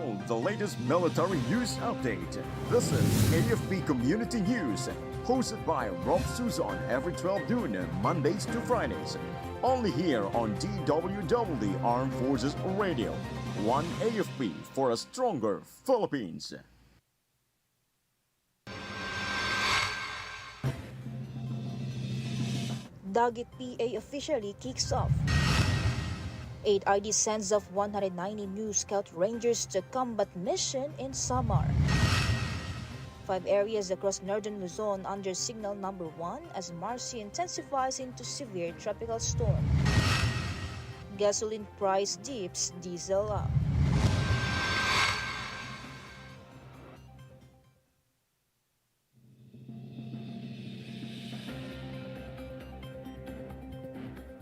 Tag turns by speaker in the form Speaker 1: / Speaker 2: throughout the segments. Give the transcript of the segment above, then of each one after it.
Speaker 1: all the latest military news update. This is AFP Community News, hosted by Rob Suzon every 12 noon, Mondays to Fridays. Only here on DWDD Armed Forces Radio. One AFP for a stronger Philippines.
Speaker 2: Dagit PA officially kicks off. 8ID sends off 190 new Scout Rangers to combat mission in Samar. 5 areas across northern Luzon under signal number 1 as Marcy intensifies into severe tropical storm. Gasoline price dips, diesel up.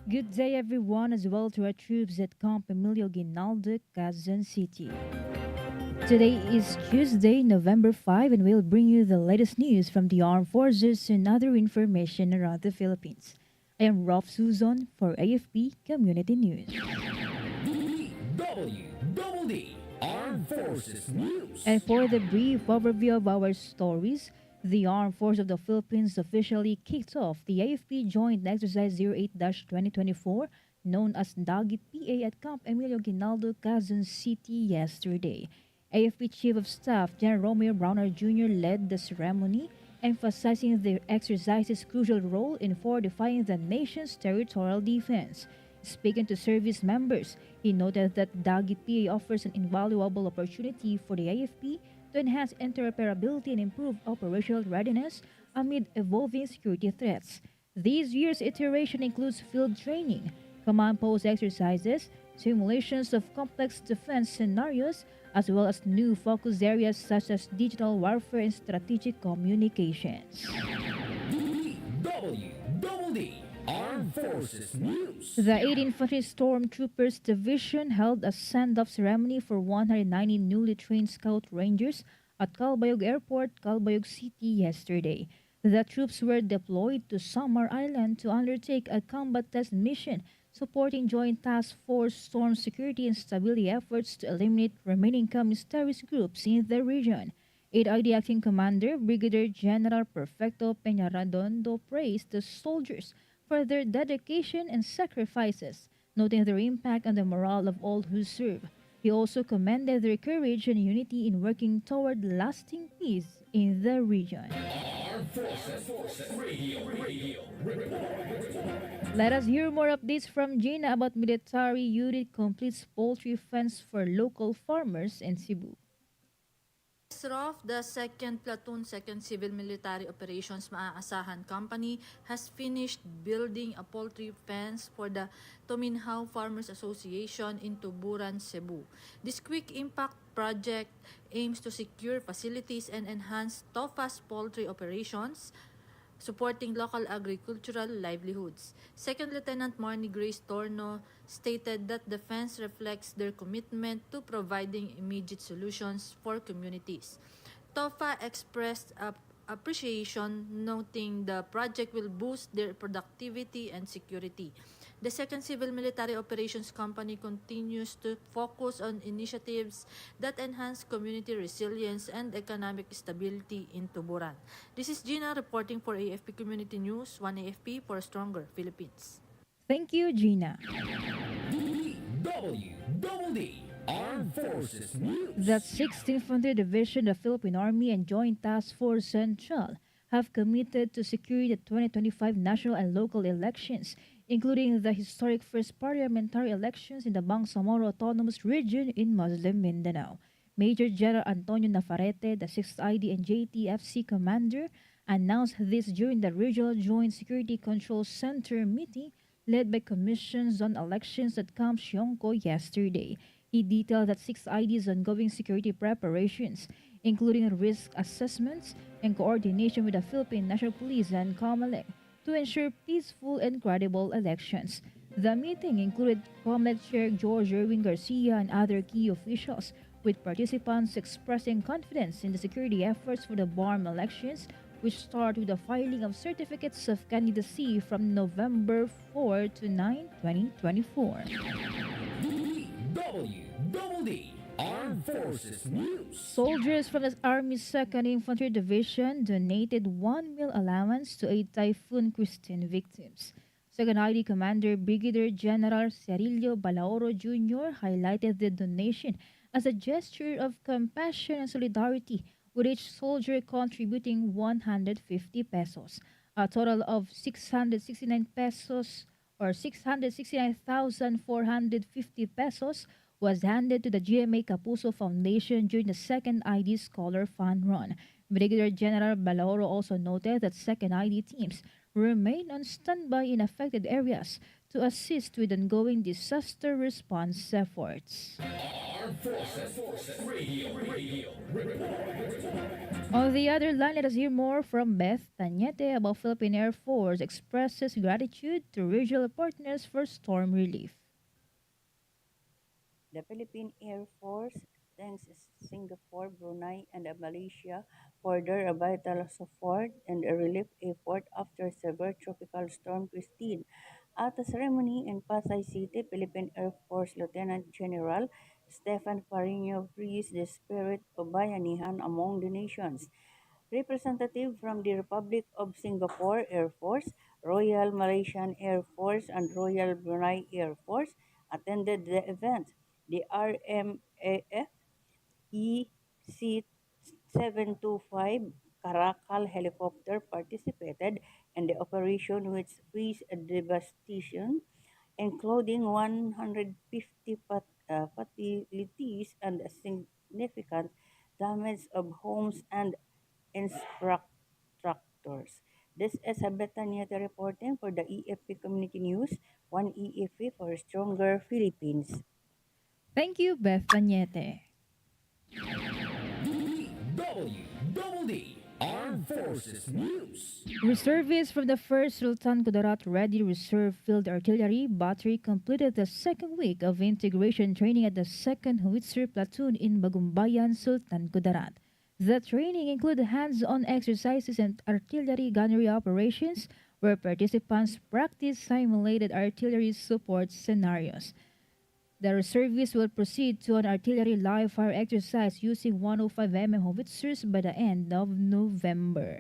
Speaker 3: Good day everyone, as well to our troops at Camp Emilio Ginaldo, Quezon City. Today is Tuesday, November 5, and we'll bring you the latest news from the armed forces and other information around the Philippines. I am Rolf Suzon for AFP Community News.
Speaker 4: DWDD Armed Forces News.
Speaker 3: And for the brief overview of our stories, the Armed Forces of the Philippines officially kicked off the AFP Joint Exercise 08-2024, known as Dagit PA at Camp Emilio Ginaldo, Quezon City yesterday. AFP Chief of Staff General Romeo Browner Jr. led the ceremony, emphasizing the exercise's crucial role in fortifying the nation's territorial defense. Speaking to service members, he noted that Dagit PA offers an invaluable opportunity for the AFP to enhance interoperability and improve operational readiness amid evolving security threats. This year's iteration includes field training, command post exercises, simulations of complex defense scenarios, as well as new focus areas such as digital warfare and strategic communications.
Speaker 4: DWDD Armed Forces News.
Speaker 3: The 8th Infantry Stormtroopers Division held a send-off ceremony for 190 newly trained Scout Rangers at Calbayog Airport, Calbayog City yesterday. The troops were deployed to Samar Island to undertake a combat test mission supporting Joint Task Force Storm Security and Stability efforts to eliminate remaining communist terrorist groups in the region. 8ID Acting Commander Brigadier General Perfecto Peñaradondo praised the soldiers for their dedication and sacrifices, noting their impact on the morale of all who serve. He also commended their courage and unity in working toward lasting peace in the region.
Speaker 4: Armed Forces Radio.
Speaker 3: Let us hear more updates from Gina about military unit completes poultry fence for local farmers in Cebu.
Speaker 5: SROF, the 2nd Platoon 2nd Civil Military Operations Maaasahan Company, has finished building a poultry fence for the Tominhaw Farmers Association in Tuburan, Cebu. This quick impact project aims to secure facilities and enhance TOFA's poultry operations, supporting local agricultural livelihoods. Second Lieutenant Marnie Grace Torno stated that the fence reflects their commitment to providing immediate solutions for communities. TOFA expressed appreciation, noting the project will boost their productivity and security. The 2nd Civil Military Operations Company continues to focus on initiatives that enhance community resilience and economic stability in Tuburan. This is Gina reporting for AFP Community News, 1AFP for a stronger Philippines.
Speaker 3: Thank you, Gina.
Speaker 4: DWDD Armed Forces News.
Speaker 3: The 16th Infantry Division of the Philippine Army and Joint Task Force Central have committed to secure the 2025 national and local elections, including the historic first parliamentary elections in the Bangsamoro Autonomous Region in Muslim Mindanao. Major General Antonio Nafarrete, the 6th ID and JTFC commander, announced this during the Regional Joint Security Control Center meeting led by Commissions on Elections at Camp Sionco yesterday. He detailed that 6th ID's ongoing security preparations, including risk assessments and coordination with the Philippine National Police and COMELEC, to ensure peaceful and credible elections. The meeting included COMELEC Chair George Erwin Garcia and other key officials, with participants expressing confidence in the security efforts for the BARM elections, which start with the filing of certificates of candidacy from November 4 to 9, 2024.
Speaker 4: DWDD Armed Forces News.
Speaker 3: Soldiers from the Army's 2nd Infantry Division donated 1 meal allowance to aid Typhoon Christine victims. 2nd ID Commander Brigadier General Cerillo Balaoro Jr. highlighted the donation as a gesture of compassion and solidarity, with each soldier contributing 150 pesos. A total of 669 pesos or 669,450 pesos was handed to the GMA Kapuso Foundation during the 2nd ID Scholar Fund Run. Brigadier General Baloro also noted that 2nd ID teams remain on standby in affected areas to assist with ongoing disaster response efforts.
Speaker 4: Armed Forces Radio.
Speaker 3: On the other line, let us hear more from Beth Tañete about Philippine Air Force expresses gratitude to regional partners for storm relief.
Speaker 6: The Philippine Air Force thanks Singapore, Brunei, and Malaysia for their vital support and relief effort after severe tropical storm Christine. At a ceremony in Pasay City, Philippine Air Force Lieutenant General Stefan Farino praised the spirit of bayanihan among the nations. Representatives from the Republic of Singapore Air Force, Royal Malaysian Air Force, and Royal Brunei Air Force attended the event. The RMAF EC-725 Caracal helicopter participated in the operation, which faced a devastation, including 150 fatalities and a significant damage of homes and infrastructures. This is Betanieta reporting for the AFP Community News, one AFP for stronger Philippines.
Speaker 3: Thank you, Beth Tañete.
Speaker 4: DWDD. Armed Forces News.
Speaker 3: Reservists from the 1st Sultan Kudarat Ready Reserve Field Artillery Battery completed the second week of integration training at the 2nd Howitzer Platoon in Bagumbayan, Sultan Kudarat. The training included hands-on exercises and artillery gunnery operations, where participants practice simulated artillery support scenarios. The reservists will proceed to an artillery live fire exercise using 105 mm howitzers by the end of November.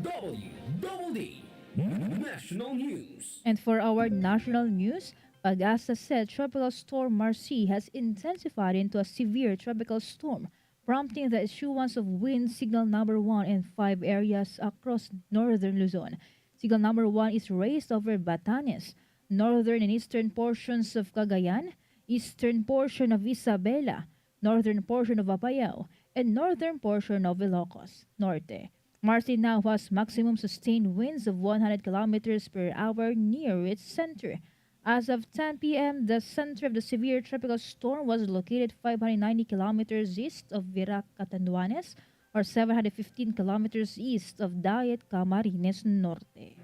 Speaker 4: DWDD. National News.
Speaker 3: And for our national news, Pag-asa said Tropical Storm Marcy has intensified into a severe tropical storm, prompting the issuance of wind signal number 1 in 5 areas across northern Luzon. Signal number 1 is raised over Batanes, northern and eastern portions of Cagayan, eastern portion of Isabela, northern portion of Apayao, and northern portion of Ilocos Norte. Marcy now has maximum sustained winds of 100 kilometers per hour near its center. As of 10 p.m., the center of the severe tropical storm was located 590 kilometers east of Virac Catanduanes, or 715 kilometers east of Dayet Camarines Norte.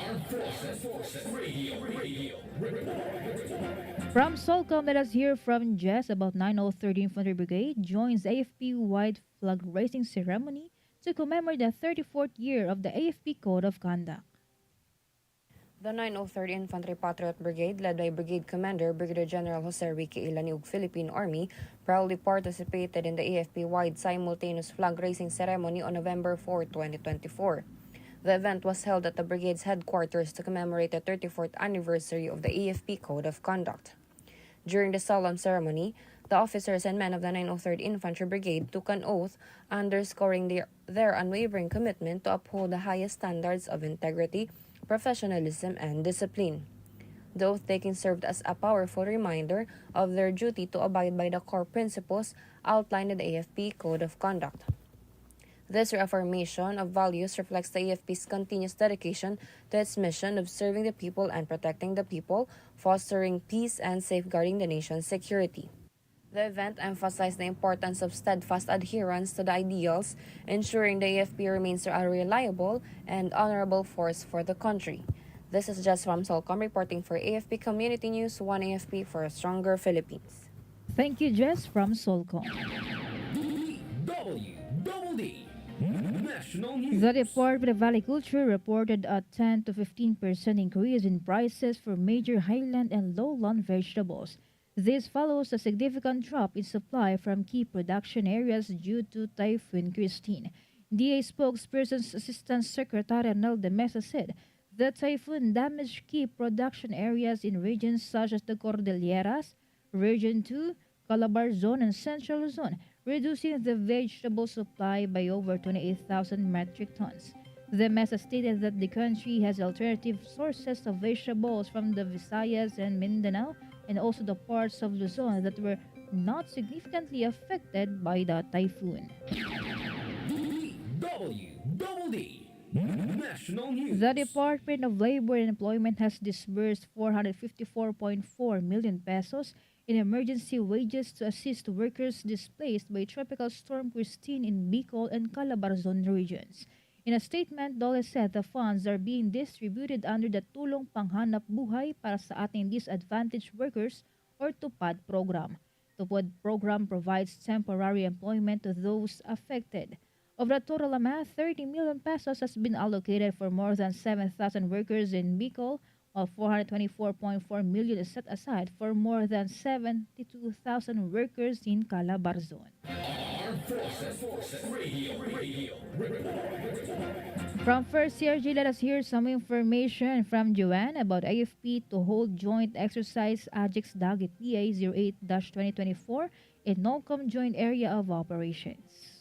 Speaker 4: Armed Forces Radio.
Speaker 3: From Solcom, let us hear from Jess about 9030 Infantry Brigade joins AFP-wide flag raising ceremony to commemorate the 34th year of the AFP Code of Conduct.
Speaker 7: The 9030 Infantry Patriot Brigade, led by Brigade Commander Brigadier General Jose Ricky Ilaniug, Philippine Army, proudly participated in the AFP-wide simultaneous flag-raising ceremony on November 4, 2024. The event was held at the brigade's headquarters to commemorate the 34th anniversary of the AFP Code of Conduct. During the solemn ceremony, the officers and men of the 9030 Infantry Brigade took an oath, underscoring their unwavering commitment to uphold the highest standards of integrity, professionalism, and discipline. The oath-taking served as a powerful reminder of their duty to abide by the core principles outlined in the AFP Code of Conduct. This reaffirmation of values reflects the AFP's continuous dedication to its mission of serving the people and protecting the people, fostering peace and safeguarding the nation's security. The event emphasized the importance of steadfast adherence to the ideals, ensuring the AFP remains a reliable and honorable force for the country. This is Jess from Solcom reporting for AFP Community News, one AFP for a stronger Philippines.
Speaker 3: Thank you, Jess from Solcom.
Speaker 4: DWDD. National News.
Speaker 3: The Department of Agriculture reported a 10 to 15% increase in prices for major highland and lowland vegetables. This follows a significant drop in supply from key production areas due to Typhoon Christine. DA spokesperson's Assistant Secretary Nel de Mesa said the typhoon damaged key production areas in regions such as the Cordilleras, Region 2, Calabar Zone, and Central Luzon, reducing the vegetable supply by over 28,000 metric tons. The Mesa stated that the country has alternative sources of vegetables from the Visayas and Mindanao and also the parts of Luzon that were not significantly affected by the typhoon.
Speaker 4: DWDD National News.
Speaker 3: The Department of Labor and Employment has disbursed 454.4 million pesos in emergency wages to assist workers displaced by Tropical Storm Christine in Bicol and Calabarzon regions. In a statement, DOLE said the funds are being distributed under the Tulong Panghanap Buhay para sa ating disadvantaged workers or TUPAD program. TUPAD program provides temporary employment to those affected. Of the total amount, 30 million pesos has been allocated for more than 7,000 workers in Bicol, while 424.4 million is set aside for more than 72,000 workers in Calabarzon.
Speaker 4: Armed Forces Radio.
Speaker 3: From First CRG, let us hear some information from Joanne about AFP to hold joint exercise AJEX Dagit PA 08-2024 in NOCOM Joint Area of Operations.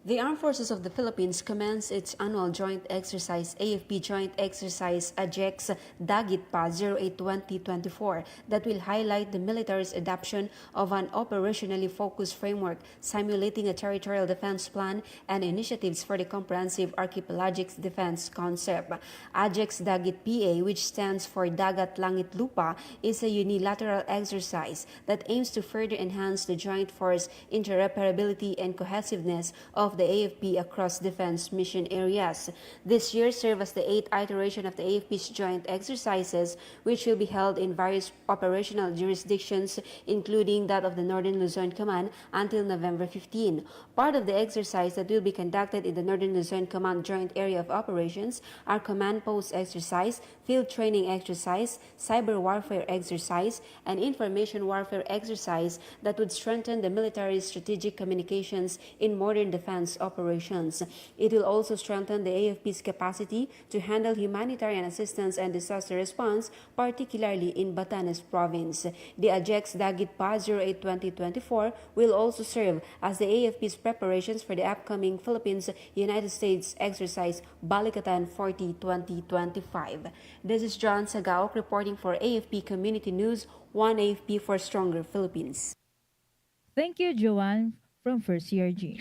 Speaker 8: The Armed Forces of the Philippines commenced its annual joint exercise, AFP Joint Exercise AJEX Dagit Pa 08-2024, that will highlight the military's adoption of an operationally focused framework, simulating a territorial defense plan and initiatives for the comprehensive archipelagic defense concept. AJEX Dagit PA, which stands for Dagat Langit Lupa, is a unilateral exercise that aims to further enhance the joint force interoperability and cohesiveness of the AFP across defense mission areas. This year served as the 8th iteration of the AFP's joint exercises, which will be held in various operational jurisdictions, including that of the Northern Luzon Command, until November 15. Part of the exercise that will be conducted in the Northern Luzon Command Joint Area of Operations are command post exercise, field training exercise, cyber warfare exercise, and information warfare exercise that would strengthen the military's strategic communications in modern defense operations. It will also strengthen the AFP's capacity to handle humanitarian assistance and disaster response, particularly in Batanes Province. The AJEX Dagit Pa 08-2024 will also serve as the AFP's preparations for the upcoming Philippines-United States exercise Balikatan 40 2025. This is John Sagaok reporting for AFP Community News, One AFP for Stronger Philippines.
Speaker 3: Thank you, Joanne, from First CRG.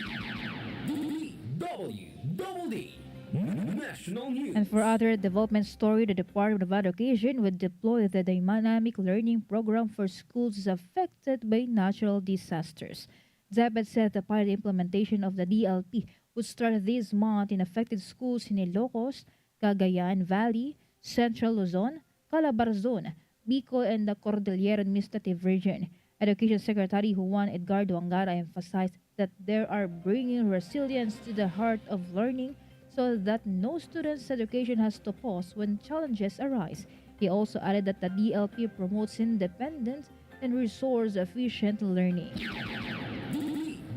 Speaker 4: DWDD National News.
Speaker 3: And for other development story, the Department of Education would deploy the dynamic learning program for schools affected by natural disasters. DepEd said the pilot implementation of the DLP would start this month in affected schools in Ilocos, Cagayan Valley, Central Luzon, Calabarzon, Bicol, and the Cordillera Administrative Region. Education Secretary Juan Edgardo Angara emphasized that they are bringing resilience to the heart of learning so that no student's education has to pause when challenges arise. He also added that the DLP promotes independent and resource-efficient learning.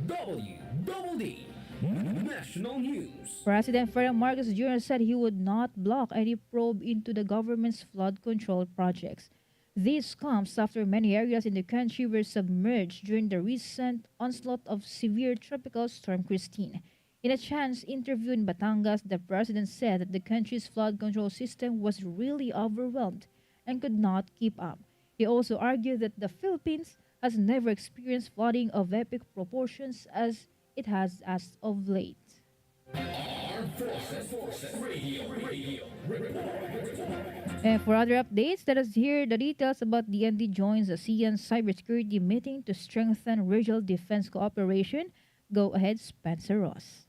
Speaker 4: DWDD National News.
Speaker 3: President Ferdinand Marcos Jr. said he would not block any probe into the government's flood control projects. This comes after many areas in the country were submerged during the recent onslaught of severe tropical storm Christine. In a chance interview in Batangas, the president said that the country's flood control system was really overwhelmed and could not keep up. He also argued that the Philippines has never experienced flooding of epic proportions as it has as of late.
Speaker 4: Armed Forces Radio.
Speaker 3: And for other updates, let us hear the details about DND joins ASEAN cybersecurity meeting to strengthen regional defense cooperation. Go ahead, Spencer Ross.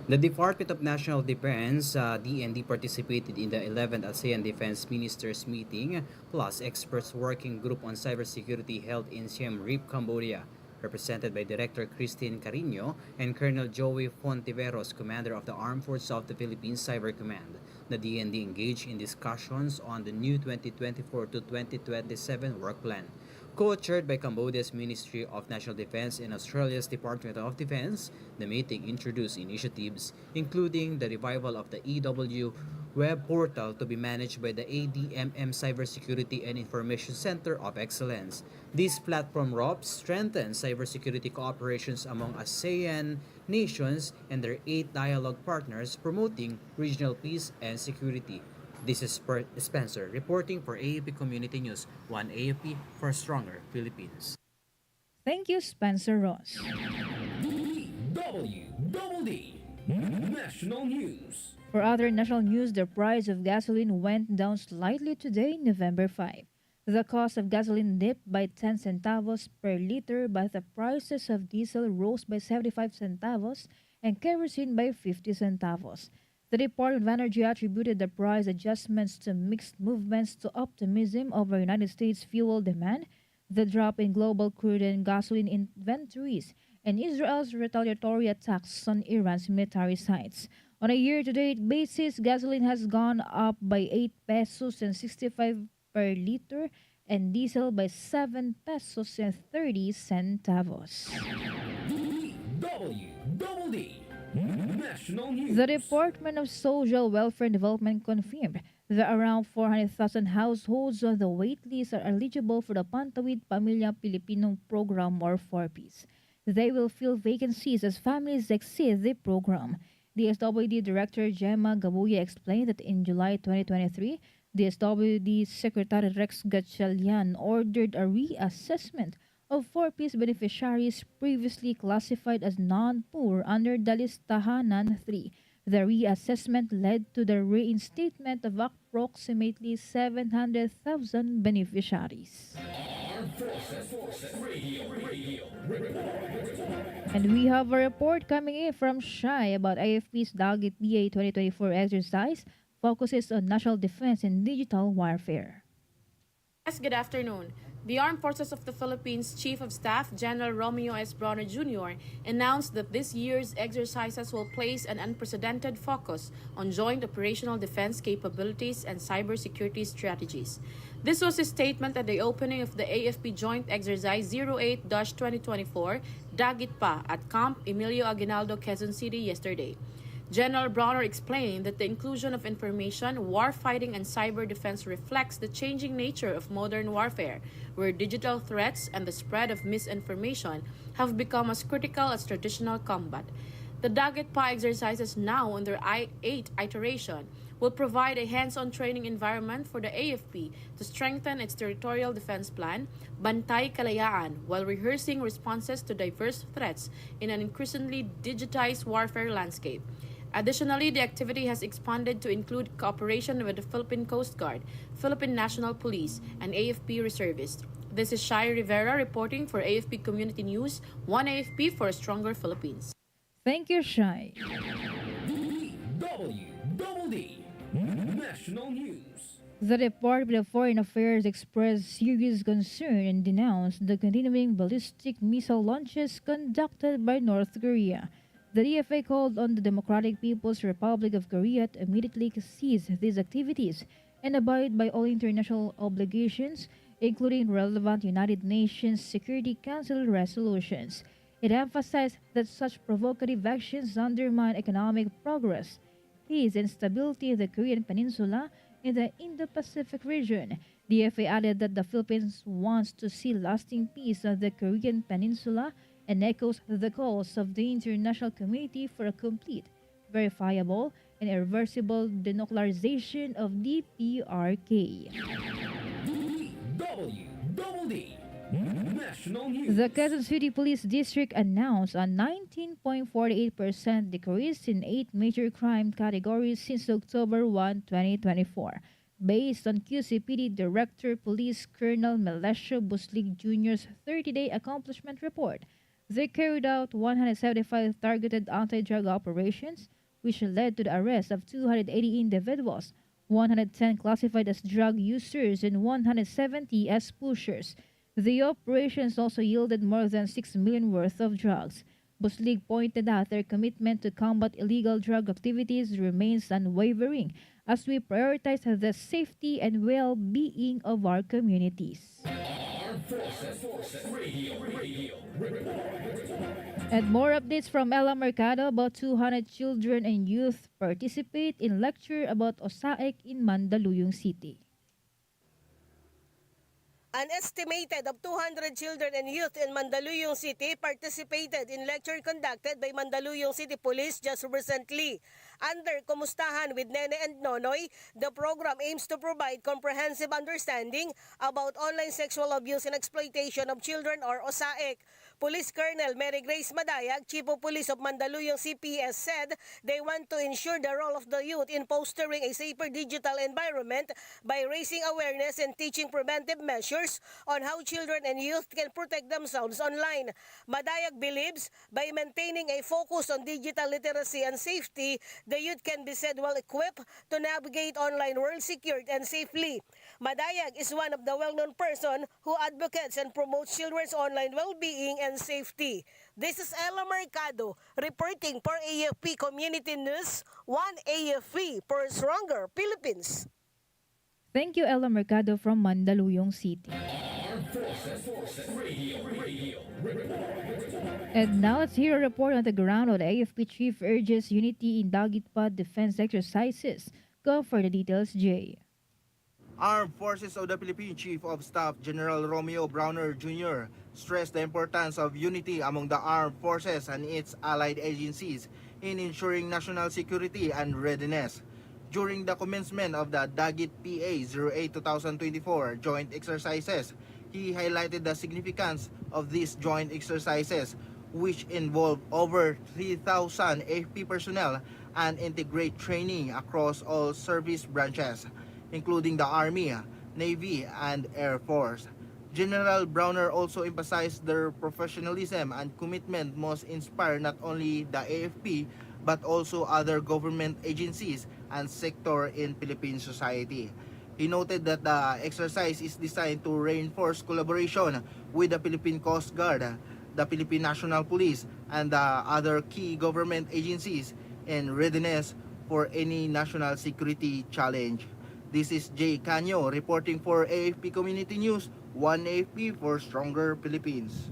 Speaker 9: The Department of National Defense, DND, participated in the 11th ASEAN Defense Ministers Meeting, plus experts working group on cybersecurity held in Siem Reap, Cambodia. represented by Director Christine Carino and Colonel Joey Fontiveros, Commander of the Armed Forces of the Philippines Cyber Command. The DND engaged in discussions on the new 2024 to 2027 work plan. Co-chaired by Cambodia's Ministry of National Defense and Australia's Department of Defense, the meeting introduced initiatives including the revival of the EW web portal to be managed by the ADMM Cybersecurity and Information Center of Excellence. This platform ROPS strengthens cybersecurity cooperations among ASEAN nations and their 8 dialogue partners, promoting regional peace and security. This is Spencer reporting for AFP Community News, 1 AFP for a stronger Philippines.
Speaker 3: Thank you, Spencer Ross.
Speaker 4: DWDD National News.
Speaker 3: For other national news, the price of gasoline went down slightly today, November 5. The cost of gasoline dipped by 10 centavos per liter, but the prices of diesel rose by 75 centavos and kerosene by 50 centavos. The Department of Energy attributed the price adjustments to mixed movements to optimism over United States fuel demand, the drop in global crude and gasoline inventories, and Israel's retaliatory attacks on Iran's military sites. On a year-to-date basis, gasoline has gone up by 8 pesos and 65 per liter and diesel by 7 pesos and 30 centavos.
Speaker 4: DWDD National News.
Speaker 3: The Department of Social Welfare and Development confirmed that around 400,000 households on the wait list are eligible for the Pantawid Pamilya Pilipino program or 4Ps. They will fill vacancies as families exceed the program. The SWD Director Gemma Gabuya explained that in July 2023, the SWD Secretary Rex Gatchalian ordered a reassessment of 4Ps beneficiaries previously classified as non-poor under the Listahanan 3. The reassessment led to the reinstatement of approximately 700,000 beneficiaries.
Speaker 4: Armed Forces Radio.
Speaker 3: And we have a report coming in from Shai about AFP's Dagit BA 2024 exercise focuses on national defense and digital warfare.
Speaker 10: Yes, good afternoon. The Armed Forces of the Philippines Chief of Staff General Romeo S. Bronner Jr. announced that this year's exercises will place an unprecedented focus on joint operational defense capabilities and cybersecurity strategies. This was a statement at the opening of the AFP Joint Exercise 08-2024 Dagit Pa at Camp Emilio Aguinaldo, Quezon City yesterday. General Bronner explained that the inclusion of information, warfighting, and cyber defense reflects the changing nature of modern warfare, where digital threats and the spread of misinformation have become as critical as traditional combat. The Dagit Pa exercises, now in their 8th iteration, will provide a hands-on training environment for the AFP to strengthen its territorial defense plan, Bantay Kalayaan, while rehearsing responses to diverse threats in an increasingly digitized warfare landscape. Additionally, the activity has expanded to include cooperation with the Philippine Coast Guard, Philippine National Police, and AFP reservists. This is Shai Rivera reporting for AFP Community News, 1 AFP for a stronger Philippines.
Speaker 3: Thank you, Shai.
Speaker 4: DWDD National News.
Speaker 3: The Department of Foreign Affairs expressed serious concern and denounced the continuing ballistic missile launches conducted by North Korea. The DFA called on the Democratic People's Republic of Korea to immediately cease these activities and abide by all international obligations, including relevant United Nations Security Council resolutions. It emphasized that such provocative actions undermine economic progress, peace, and stability in the Korean Peninsula in the Indo-Pacific region. DFA added that the Philippines wants to see lasting peace on the Korean Peninsula and echoes the calls of the international community for a complete, verifiable, and irreversible denuclearization of DPRK.
Speaker 4: DWDD National News.
Speaker 3: The Quezon City Police District announced a 19.48% decrease in 8 major crime categories since October 1, 2024, based on QCPD Director Police Colonel Melesio Buslig Jr.'s 30-day accomplishment report. They carried out 175 targeted anti-drug operations, which led to the arrest of 280 individuals, 110 classified as drug users and 170 as pushers. The operations also yielded more than 6 million worth of drugs. Buslig pointed out their commitment to combat illegal drug activities remains unwavering as we prioritize the safety and well-being of our communities.
Speaker 4: Armed Forces Radio.
Speaker 3: And more updates from Ella Mercado. About 200 children and youth participate in lecture about OSAEC in Mandaluyong City.
Speaker 11: An estimated of 200 children and youth in Mandaluyong City participated in lecture conducted by Mandaluyong City Police just recently. Under Kumustahan with Nene and Nonoy, the program aims to provide comprehensive understanding about online sexual abuse and exploitation of children or OSAEC. Police Colonel Mary Grace Madayag, Chief of Police of Mandaluyong CPS, said they want to ensure the role of the youth in fostering a safer digital environment by raising awareness and teaching preventive measures on how children and youth can protect themselves online. Madayag believes by maintaining a focus on digital literacy and safety, the youth can be said well equipped to navigate online world secured and safely. Madayag is one of the well-known person who advocates and promotes children's online well-being and safety. This is Ella Mercado reporting for AFP Community News, 1 AFP for Stronger Philippines.
Speaker 3: Thank you, Ella Mercado from Mandaluyong City.
Speaker 4: Armed Forces Radio.
Speaker 3: And now let's hear a report on the ground on the AFP chief urges unity in Dagitpad defense exercises. Go for the details, Jay.
Speaker 12: Armed Forces of the Philippine Chief of Staff General Romeo Browner Jr. stressed the importance of unity among the armed forces and its allied agencies in ensuring national security and readiness. During the commencement of the Dagit PA 08-2024 joint exercises, he highlighted the significance of these joint exercises, which involve over 3,000 AFP personnel and integrate training across all service branches, including the Army, Navy, and Air Force. General Browner also emphasized their professionalism and commitment must inspire not only the AFP but also other government agencies and sector in Philippine society. He noted that the exercise is designed to reinforce collaboration with the Philippine Coast Guard, the Philippine National Police, and the other key government agencies in readiness for any national security challenge. This is Jay Canyo reporting for AFP Community News, 1 AFP for Stronger Philippines.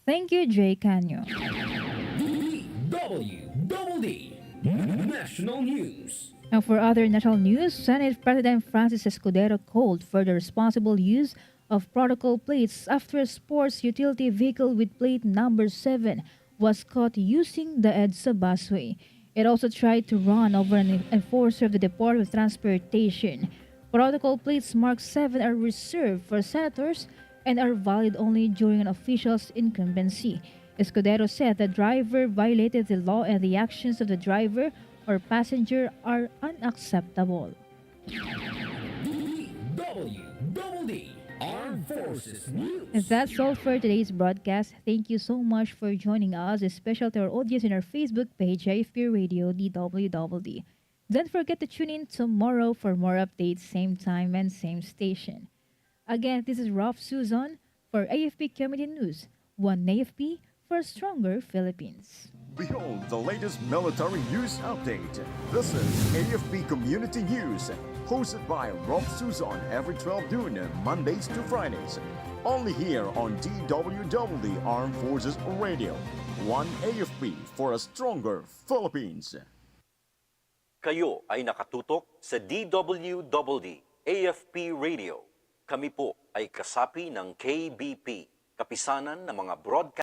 Speaker 3: Thank you, Jay Canyo.
Speaker 4: DWDD National News.
Speaker 3: Now for other national news, Senate President Francis Escudero called for the responsible use of protocol plates after a sports utility vehicle with plate number 7 was caught using the EDSA busway. It also tried to run over an enforcer of the Department of Transportation. Protocol plates marked 7 are reserved for senators and are valid only during an official's incumbency. Escudero said the driver violated the law and the actions of the driver or passenger are unacceptable.
Speaker 4: DWDD Armed Forces News.
Speaker 3: And that's all for today's broadcast. Thank you so much for joining us, especially to our audience in our Facebook page, AFP Radio DWDD. Don't forget to tune in tomorrow for more updates, same time and same station. Again, this is Ralph Susan for AFP Community News, 1 AFP for Stronger Philippines.
Speaker 1: Behold the latest military news update. This is AFP Community News, hosted by Rob Susan every 12 noon, Mondays to Fridays. Only here on DWDD Armed Forces Radio. 1 AFP for a Stronger Philippines.
Speaker 13: Kayo ay nakatutok sa DWDD AFP Radio. Kami po ay kasapi ng KBP, Kapisanan ng mga Broadcast